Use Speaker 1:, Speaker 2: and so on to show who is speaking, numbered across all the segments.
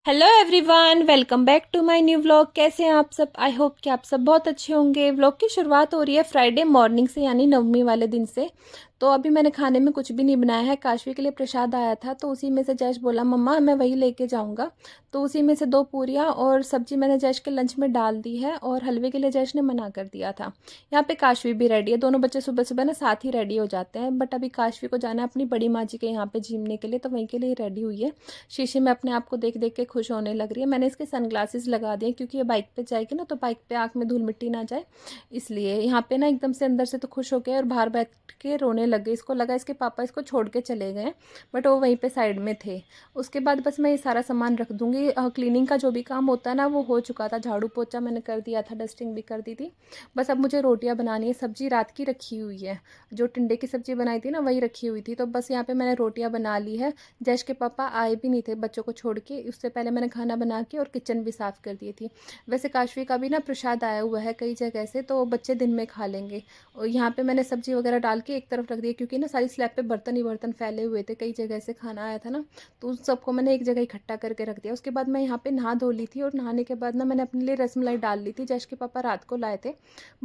Speaker 1: Hello everyone, welcome back to my new vlog. कैसे हैं आप सब? आई होप कि आप सब बहुत अच्छे होंगे। व्लॉग की शुरुआत हो रही है फ्राइडे मॉर्निंग से, यानी नवमी वाले दिन से। तो अभी मैंने खाने में कुछ भी नहीं बनाया है। काशवी के लिए प्रसाद आया था तो उसी में से जैश बोला मम्मा मैं वही लेके जाऊंगा। तो उसी में से 2 पूरियाँ और सब्जी मैंने जैश के लंच में डाल दी है, और हलवे के लिए जैश ने मना कर दिया था। यहाँ पे काशवी भी रेडी है। दोनों बच्चे सुबह सुबह ना साथ ही रेडी हो जाते हैं, बट अभी काशवी को जाना है अपनी बड़ी माँ जी के यहाँ पे झीमने के लिए, तो वहीं के लिए रेडी हुई है। शीशे में अपने आप को देख देख के खुश होने लग रही है। मैंने इसके सनग्लासेस लगा दिए क्योंकि ये बाइक पे जाएगी ना, तो बाइक पे आँख में धूल मिट्टी ना जाए, इसलिए। यहाँ पे ना एकदम से अंदर से तो खुश हो गए और बाहर बैठ के रोने लग गई। इसको लगा इसके पापा इसको छोड़ के चले गए, बट वो वहीं पे साइड में थे। उसके बाद बस मैं ये सारा सामान रख दूँगी। क्लीनिंग का जो भी काम होता है ना वो हो चुका था। झाड़ू पोछा मैंने कर दिया था, डस्टिंग भी कर दी थी। बस अब मुझे रोटियाँ बनानी है। सब्जी रात की रखी हुई है, जो टिंडे की सब्जी बनाई थी ना वही रखी हुई थी। तो बस यहाँ पे मैंने रोटियाँ बना ली है। जैश के पापा आए भी नहीं थे बच्चों को छोड़ के, उससे पहले मैंने खाना बना के और किचन भी साफ़ कर दी थी। वैसे काशवी का भी ना प्रसाद आया हुआ है कई जगह से, तो बच्चे दिन में खा लेंगे। और यहाँ पे मैंने सब्जी वगैरह डाल के एक तरफ रख दिया, क्योंकि ना सारी स्लैब पे बर्तन ही बर्तन फैले हुए थे, कई जगह से खाना आया था ना, तो उन सबको मैंने एक जगह इकट्ठा करके रख दिया। उसके बाद मैं यहाँ पे नहा धो ली थी, और नहाने के बाद ना मैंने अपने लिए रसमलाई डाल ली थी। जैश के पापा रात को लाए थे,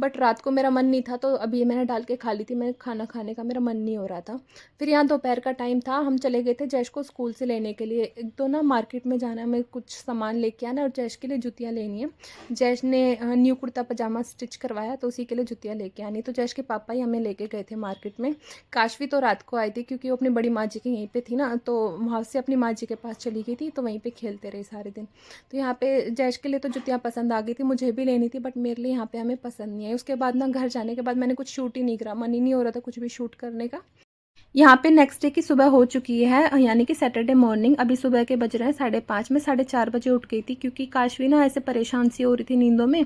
Speaker 1: बट रात को मेरा मन नहीं था, तो अभी ये मैंने डाल के खा ली थी। मैं खाना खाने का मेरा मन नहीं हो रहा था। फिर यहाँ दोपहर का टाइम था, हम चले गए थे जैश को स्कूल से लेने के लिए। एक तो ना मार्केट में जाना है, मैं कुछ सामान लेके आना, और जैश के लिए जूतियाँ लेनी है। जैश ने न्यू कुर्ता पजामा स्टिच करवाया, तो उसी के लिए जूतियाँ लेके आनी। तो जैश के पापा ही हमें लेके गए थे मार्केट में। काशवी तो रात को आई थी, क्योंकि वो अपनी बड़ी माँ जी के यहीं पे थी ना, तो वहाँ से अपनी माँ जी के पास चली गई थी, तो वहीं पे खेलते रहे सारे दिन। तो यहाँ पे जैश के लिए तो जुतियाँ पसंद आ गई थी, मुझे भी लेनी थी, बट मेरे लिए यहाँ पे हमें पसंद नहीं आई। उसके बाद ना घर जाने के बाद मैंने कुछ शूट ही नहीं करा, मन ही नहीं हो रहा था कुछ भी शूट करने का। यहाँ पे नेक्स्ट डे की सुबह हो चुकी है, यानी कि सैटरडे मॉर्निंग। अभी सुबह के बज रहे हैं 5:30। मैं 4:30 उठ गई थी, क्योंकि काशवी ना ऐसे परेशान सी हो रही थी नींदों में,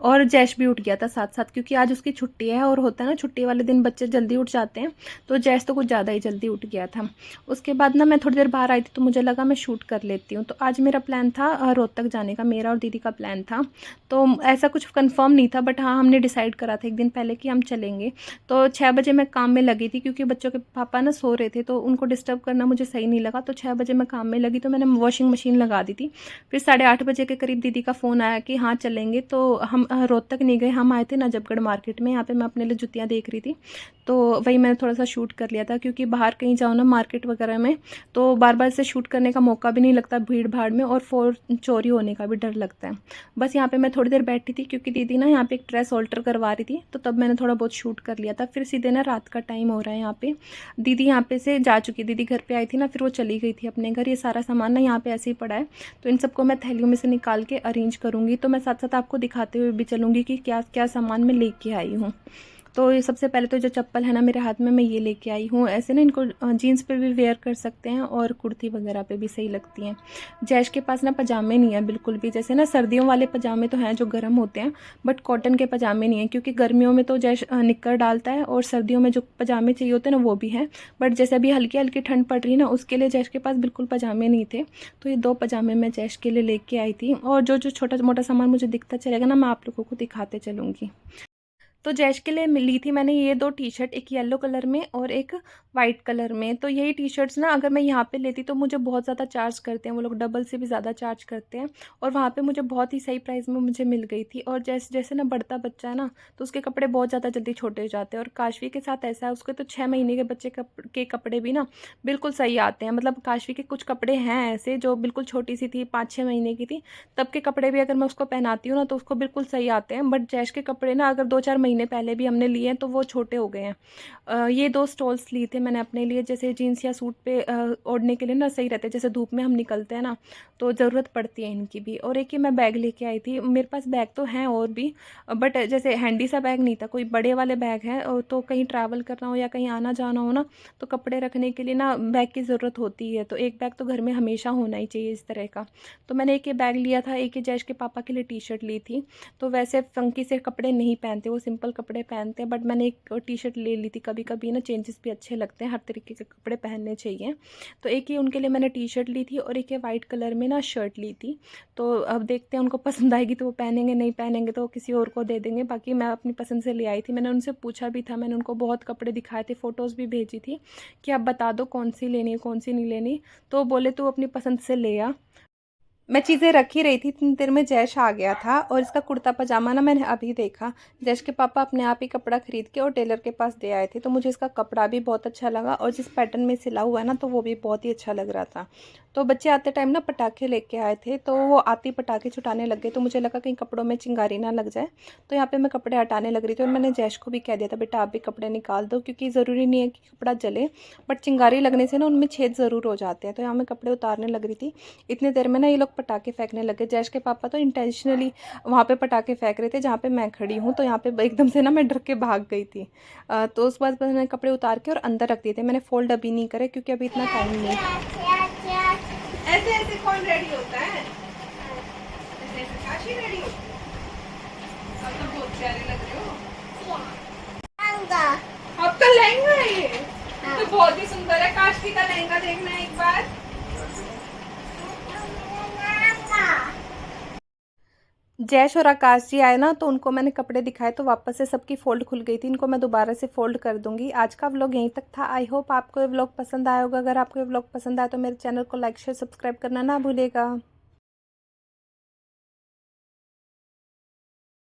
Speaker 1: और जैश भी उठ गया था साथ साथ, क्योंकि आज उसकी छुट्टी है। और होता है ना छुट्टी वाले दिन बच्चे जल्दी उठ जाते हैं, तो जैश तो कुछ ज़्यादा ही जल्दी उठ गया था। उसके बाद ना मैं थोड़ी देर बाहर आई थी, तो मुझे लगा मैं शूट कर लेती हूँ। तो आज मेरा प्लान था रोहतक जाने का, मेरा और दीदी का प्लान था। तो ऐसा कुछ कन्फर्म नहीं था, बट हाँ हमने डिसाइड करा था एक दिन पहले कि हम चलेंगे। तो 6 बजे मैं काम में लगी थी, क्योंकि बच्चों के पापा ना सो रहे थे, तो उनको डिस्टर्ब करना मुझे सही नहीं लगा। तो 6 बजे मैं काम में लगी, तो मैंने वॉशिंग मशीन लगा दी थी। फिर 8:30 बजे के करीब दीदी का फ़ोन आया कि हाँ चलेंगे। तो हम रोहतक नहीं गए, हम आए थे नजफगढ़ मार्केट में। यहाँ पे मैं अपने लिए जुतियाँ देख रही थी, तो वही मैंने थोड़ा सा शूट कर लिया था, क्योंकि बाहर कहीं जाओ ना मार्केट वगैरह में, तो बार बार से शूट करने का मौका भी नहीं लगता भीड़ भाड़ में, और फ़ोन चोरी होने का भी डर लगता है। बस यहाँ पे मैं थोड़ी देर बैठी थी, क्योंकि दीदी ना यहाँ पे एक ड्रेस ऑल्टर करवा रही थी, तो तब मैंने थोड़ा बहुत शूट कर लिया था। फिर सीधे ना रात का टाइम हो रहा है यहाँ पे। दीदी यहाँ पे से जा चुकी, दीदी घर पे आई थी ना, फिर वो चली गई थी अपने घर। ये सारा सामान ना यहाँ पे ऐसे ही पड़ा है, तो इन सबको मैं थैलियों में से निकाल के अरेंज करूँगी। तो मैं साथ साथ आपको दिखाते हुए भी चलूँगी कि क्या क्या सामान मैं लेके आई हूँ। तो ये सबसे पहले तो जो चप्पल है ना मेरे हाथ में, मैं ये लेके आई हूँ। ऐसे ना इनको जीन्स पे भी वेयर कर सकते हैं, और कुर्ती वगैरह पे भी सही लगती हैं। जैश के पास ना पजामे नहीं है बिल्कुल भी। जैसे ना सर्दियों वाले पजामे तो हैं जो गर्म होते हैं, बट कॉटन के पजामे नहीं है, क्योंकि गर्मियों में तो जैश निक्कर डालता है, और सर्दियों में जो पजामे चाहिए होते हैं ना वो भी हैं। बट जैसे अभी हल्की हल्की ठंड पड़ रही है ना, उसके लिए जैश के पास बिल्कुल पजामे नहीं थे। तो ये 2 पजामे मैं जैश के लिए लेके आई थी, और जो जो छोटा मोटा सामान मुझे दिखता चलेगा ना, मैं आप लोगों को दिखाते चलूँगी। तो जैश के लिए ली थी मैंने ये 2 टी-शर्ट, एक येलो कलर में और एक वाइट कलर में। तो यही टी-शर्ट्स ना अगर मैं यहाँ पे लेती तो मुझे बहुत ज़्यादा चार्ज करते हैं वो लोग, डबल से भी ज़्यादा चार्ज करते हैं। और वहाँ पे मुझे बहुत ही सही प्राइस में मुझे मिल गई थी। और जैसे जैसे ना बढ़ता बच्चा है ना, तो उसके कपड़े बहुत ज़्यादा जल्दी छोटे हो जाते हैं। और काशवी के साथ ऐसा है, उसके तो 6 महीने के बच्चे के कपड़े भी ना बिल्कुल सही आते हैं। मतलब काशवी के कुछ कपड़े हैं ऐसे जो बिल्कुल छोटी सी थी, 5-6 महीने की थी, तब के कपड़े भी अगर मैं उसको पहनाती हूँ ना तो उसको बिल्कुल सही आते हैं। बट जैश के कपड़े ना अगर 2-4 महीने पहले भी हमने लिए हैं तो वो छोटे हो गए हैं। ये 2 स्टॉल्स लिए थे मैंने अपने लिए, जैसे जीन्स या सूट पे ओढ़ने के लिए ना सही रहते हैं। जैसे धूप में हम निकलते हैं ना, तो ज़रूरत पड़ती है इनकी भी। और एक ये मैं बैग लेके आई थी। मेरे पास बैग तो हैं और भी, बट जैसे हैंडी सा बैग नहीं था, कोई बड़े वाले बैग हैं। तो कहीं ट्रैवल करना हो या कहीं आना जाना हो ना, तो कपड़े रखने के लिए ना बैग की ज़रूरत होती है। तो एक बैग तो घर में हमेशा होना ही चाहिए इस तरह का। तो मैंने एक ये बैग लिया था, एक ये जैश के पापा के लिए टी-शर्ट ली थी। तो वैसे फंकी से कपड़े नहीं पहनते, वो सिंपल कपड़े पहनते हैं, बट मैंने एक टी-शर्ट ले ली थी। कभी कभी ना चेंजेस भी अच्छे लगते हैं, हर तरीके के कपड़े पहनने चाहिए। तो एक ही उनके लिए मैंने टी-शर्ट ली थी, और एक ये वाइट कलर में ना शर्ट ली थी। तो अब देखते हैं उनको पसंद आएगी तो वो पहनेंगे, नहीं पहनेंगे तो किसी और को दे देंगे। बाकी मैं अपनी पसंद से ले आई थी। मैंने उनसे पूछा भी था, मैंने उनको बहुत कपड़े दिखाए थे, फ़ोटोज़ भी भेजी थी कि आप बता दो कौन सी लेनी है कौन सी नहीं लेनी। तो बोले तू अपनी पसंद से ले आ। मैं चीज़ें रख ही रही थी, इतनी देर में जैश आ गया था। और इसका कुर्ता पजामा ना मैंने अभी देखा, जैश के पापा अपने आप ही कपड़ा ख़रीद के और टेलर के पास दे आए थे, तो मुझे इसका कपड़ा भी बहुत अच्छा लगा और जिस पैटर्न में सिला हुआ है ना, तो वो भी बहुत ही अच्छा लग रहा था। तो बच्चे आते टाइम ना पटाखे लेके आए थे, तो वो आते ही पटाखे छुटाने लग गए, तो मुझे लगा कहीं कपड़ों में चिंगारी ना लग जाए। तो यहाँ पे मैं कपड़े हटाने लग रही थी और मैंने जैश को भी कह दिया था, बेटा आप भी कपड़े निकाल दो, क्योंकि ज़रूरी नहीं है कि कपड़ा जले, बट चिंगारी लगने से ना उनमें छेद ज़रूर हो जाते हैं। तो यहाँ मैं कपड़े उतारने लग रही थी, इतनी देर में ना ये लोग पटाखे फेंकने लगे। जैश के पापा तो इंटेंशनली वहाँ पे पटाखे फेंक रहे थे जहाँ पे मैं खड़ी हूँ, तो यहाँ पे एकदम से ना मैं डर के भाग गई थी। तो उस बाद मैंने कपड़े उतार के और अंदर रख दिए थे। मैंने फोल्ड अभी नहीं करे क्योंकि अभी इतना टाइम नहीं। ऐसे ऐसे कौन रेडी होता है? ऐसे ऐसे काशी रेडी होती है? आप तो बहुत प्यारे लग रहे हो। आपका लहंगा है ये? तो बहुत ही सुंदर है। काशी का लहंगा देखना एक बार। जैश और आकाश जी आए ना, तो उनको मैंने कपड़े दिखाए तो वापस से सबकी फ़ोल्ड खुल गई थी। इनको मैं दोबारा से फ़ोल्ड कर दूंगी। आज का व्लॉग यहीं तक था। आई होप आपको ये व्लॉग पसंद आया होगा। अगर आपको ये व्लॉग पसंद आया तो मेरे चैनल को लाइक शेयर सब्सक्राइब करना ना भूलिएगा।